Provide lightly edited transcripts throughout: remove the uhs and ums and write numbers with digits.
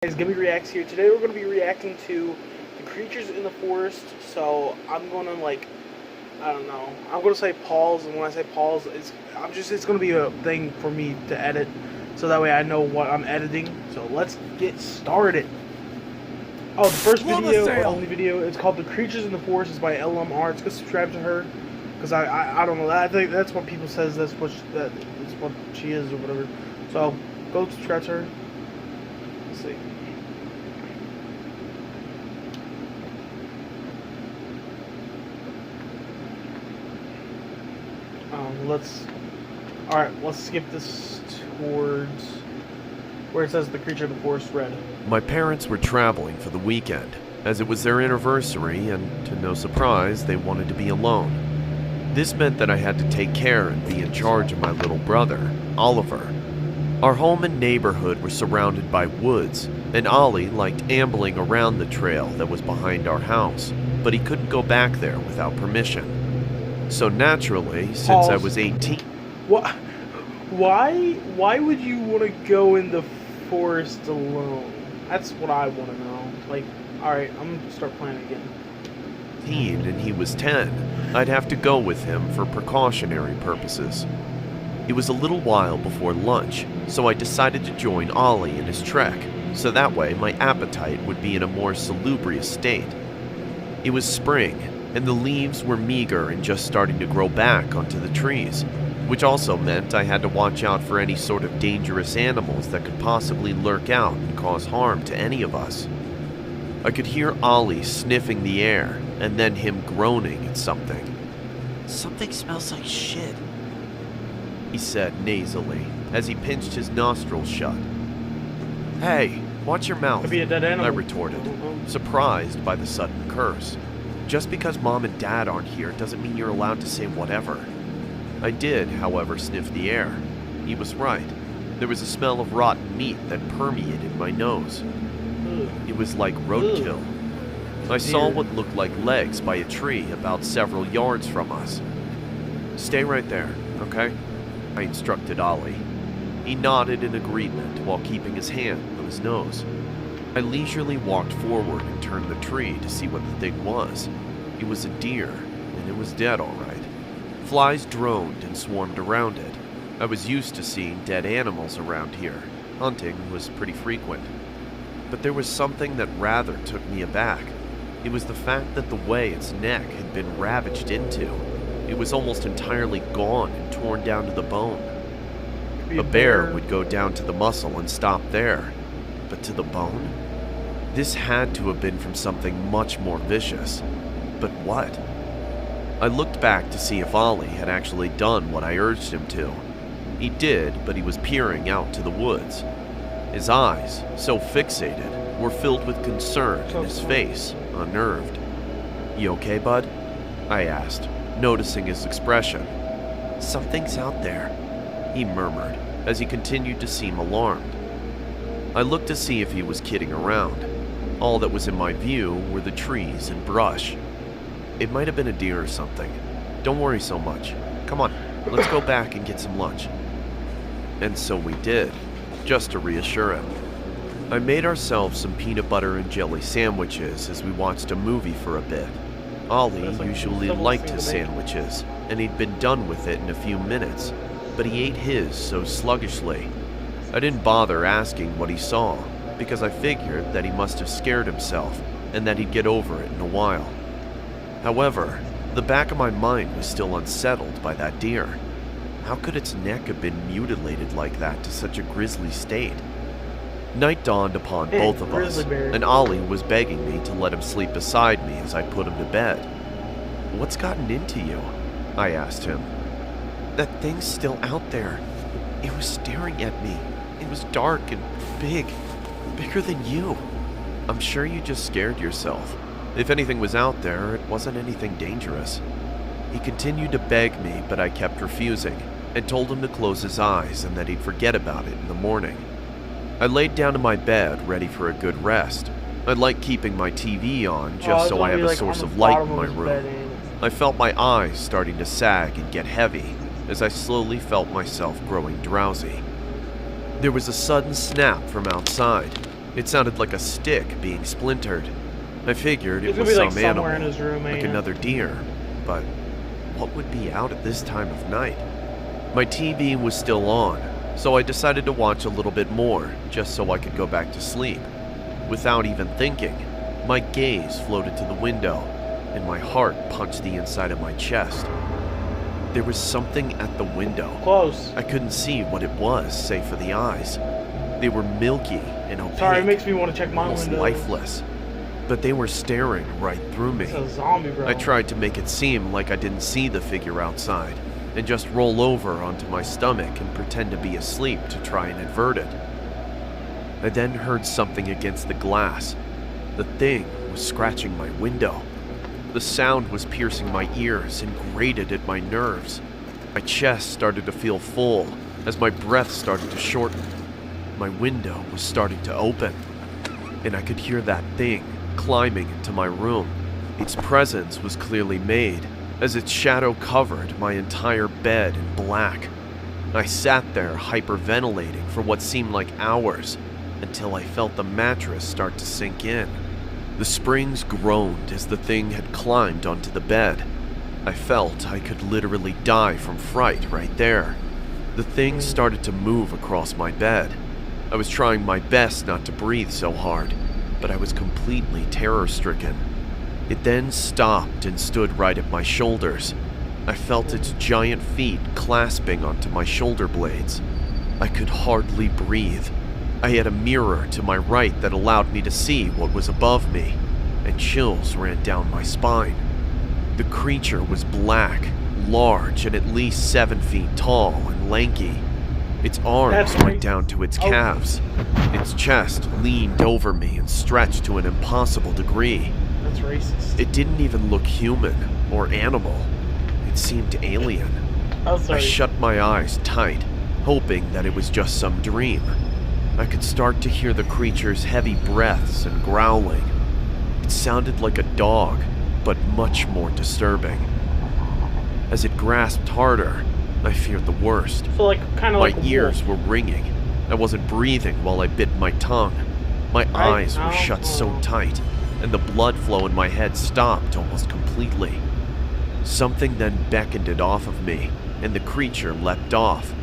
Guys, GummieReactz here. Today we're going to be reacting to the creatures in the forest. So I'm going to I don't know. I'm going to say pause, and when I say pause, it's going to be a thing for me to edit, so that way I know what I'm editing. So let's get started. Oh, the first video, or only video, it's called "The Creatures in the Forest." It's by LMR. It's good. Subscribe to her, because I don't know. I think that's what people says. That's what she is, or whatever. So go subscribe to her. Let's see. Let's skip this towards where it says the creature of the forest red. My parents were traveling for the weekend, as it was their anniversary, and to no surprise, they wanted to be alone. This meant that I had to take care and be in charge of my little brother, Oliver. Our home and neighborhood were surrounded by woods, and Ollie liked ambling around the trail that was behind our house, but he couldn't go back there without permission. So naturally, since I was 18... What? Why would you want to go in the forest alone? That's what I want to know. Like, alright, I'm going to start playing again. And he was 10, I'd have to go with him for precautionary purposes. It was a little while before lunch, so I decided to join Ollie in his trek, so that way my appetite would be in a more salubrious state. It was spring, and the leaves were meager and just starting to grow back onto the trees, which also meant I had to watch out for any sort of dangerous animals that could possibly lurk out and cause harm to any of us. I could hear Ollie sniffing the air, and then him groaning at something. "Something smells like shit," he said nasally, as he pinched his nostrils shut. "Hey, watch your mouth," Could be a dead animal. I retorted, surprised by the sudden curse. Just because Mom and Dad aren't here doesn't mean you're allowed to say whatever. I did, however, sniff the air. He was right. There was a smell of rotten meat that permeated my nose. It was like roadkill. I saw what looked like legs by a tree about several yards from us. "Stay right there, okay?" I instructed Ollie. He nodded in agreement while keeping his hand on his nose. I leisurely walked forward and turned the tree to see what the thing was. It was a deer, and it was dead all right. Flies droned and swarmed around it. I was used to seeing dead animals around here. Hunting was pretty frequent. But there was something that rather took me aback. It was the fact that the way its neck had been ravaged into. It was almost entirely gone and torn down to the bone. A bear would go down to the muscle and stop there. But to the bone? This had to have been from something much more vicious. But what? I looked back to see if Ollie had actually done what I urged him to. He did, but he was peering out to the woods. His eyes, so fixated, were filled with concern and his face unnerved. "You okay, bud?" I asked, noticing his expression. "Something's out there," he murmured, as he continued to seem alarmed. I looked to see if he was kidding around. All that was in my view were the trees and brush. It might have been a deer or something. "Don't worry so much. Come on, let's go back and get some lunch." And so we did, just to reassure him. I made ourselves some peanut butter and jelly sandwiches as we watched a movie for a bit. Ollie usually liked his sandwiches, and he'd been done with it in a few minutes, but he ate his so sluggishly. I didn't bother asking what he saw, because I figured that he must have scared himself, and that he'd get over it in a while. However, the back of my mind was still unsettled by that deer. How could its neck have been mutilated like that to such a grisly state? Night dawned upon both of us, and Ollie was begging me to let him sleep beside me as I put him to bed. "What's gotten into you?" I asked him. "That thing's still out there. It was staring at me. It was dark and big. Bigger than you. I'm sure you just scared yourself. If anything was out there, it wasn't anything dangerous." He continued to beg me, but I kept refusing, and told him to close his eyes and that he'd forget about it in the morning. I laid down in my bed, ready for a good rest. I like keeping my TV on just so I have a source of light in my room. I felt my eyes starting to sag and get heavy as I slowly felt myself growing drowsy. There was a sudden snap from outside. It sounded like a stick being splintered. I figured it It's was gonna be like some animal, somewhere in his room, like ain't it? another deer, but what would be out at this time of night? My TV was still on, so I decided to watch a little bit more, just so I could go back to sleep. Without even thinking, my gaze floated to the window, and my heart punched the inside of my chest. There was something at the window. Close. I couldn't see what it was, save for the eyes. They were milky and opaque, Sorry, it makes me want to check my almost window. lifeless, but they were staring right through me. It's a zombie, bro. I tried to make it seem like I didn't see the figure outside, and just roll over onto my stomach and pretend to be asleep to try and avert it. I then heard something against the glass. The thing was scratching my window. The sound was piercing my ears and grated at my nerves. My chest started to feel full as my breath started to shorten. My window was starting to open, and I could hear that thing climbing into my room. Its presence was clearly made, as its shadow covered my entire bed in black. I sat there hyperventilating for what seemed like hours, until I felt the mattress start to sink in. The springs groaned as the thing had climbed onto the bed. I felt I could literally die from fright right there. The thing started to move across my bed. I was trying my best not to breathe so hard, but I was completely terror-stricken. It then stopped and stood right at my shoulders. I felt its giant feet clasping onto my shoulder blades. I could hardly breathe. I had a mirror to my right that allowed me to see what was above me, and chills ran down my spine. The creature was black, large, and at least 7 feet tall and lanky. Its arms went down to its calves. Its chest leaned over me and stretched to an impossible degree. That's racist. It didn't even look human or animal. It seemed alien. Oh, sorry. I shut my eyes tight, hoping that it was just some dream. I could start to hear the creature's heavy breaths and growling. It sounded like a dog, but much more disturbing. As it grasped harder, I feared the worst. So like, kind of My like a ears wolf. were ringing. I wasn't breathing while I bit my tongue. My eyes were shut so tight, and the blood flow in my head stopped almost completely. Something then beckoned it off of me, and the creature leapt off.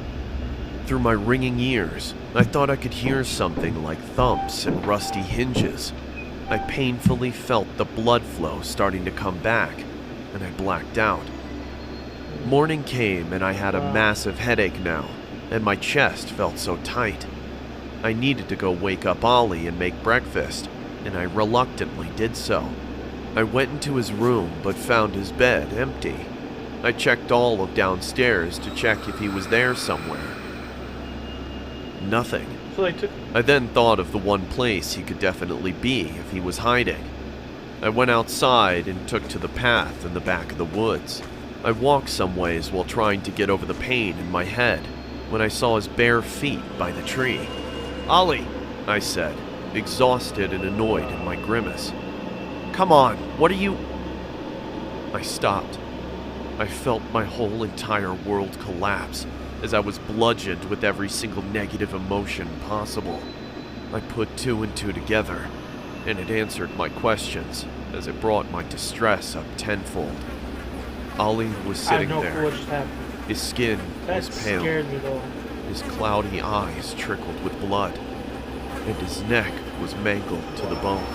Through my ringing ears, I thought I could hear something like thumps and rusty hinges. I painfully felt the blood flow starting to come back, and I blacked out. Morning came and I had a massive headache now, and my chest felt so tight. I needed to go wake up Ollie and make breakfast, and I reluctantly did so. I went into his room but found his bed empty. I checked all of downstairs to check if he was there somewhere. Nothing. So they took. I then thought of the one place he could definitely be if he was hiding. I went outside and took to the path in the back of the woods. I walked some ways while trying to get over the pain in my head when I saw his bare feet by the tree. "Ollie," I said, exhausted and annoyed in my grimace. "Come on, what are you—" I stopped. I felt my whole entire world collapse as I was bludgeoned with every single negative emotion possible. I put 2 and 2 together, and it answered my questions as it brought my distress up tenfold. Ollie was I have sitting no clue there. what just happened. His skin That was pale. scared me though. His cloudy eyes trickled with blood, and his neck was mangled to the bone.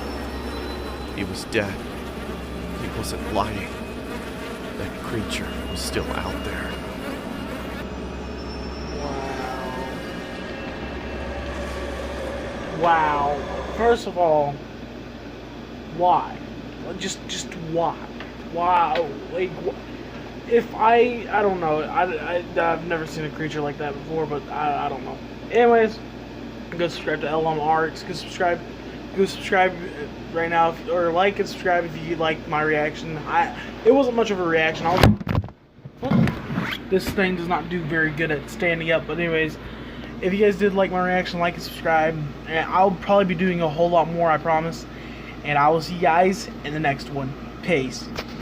He was dead. He wasn't lying. That creature was still out there. Wow. First of all, why? Just why? Wow. Like, if I don't know. I've never seen a creature like that before, but I don't know. Anyways, go subscribe to LMReactz. Go subscribe right now, or like and subscribe if you like my reaction. It wasn't much of a reaction. This thing does not do very good at standing up, but anyways. If you guys did like my reaction, like and subscribe. And I'll probably be doing a whole lot more, I promise. And I will see you guys in the next one. Peace.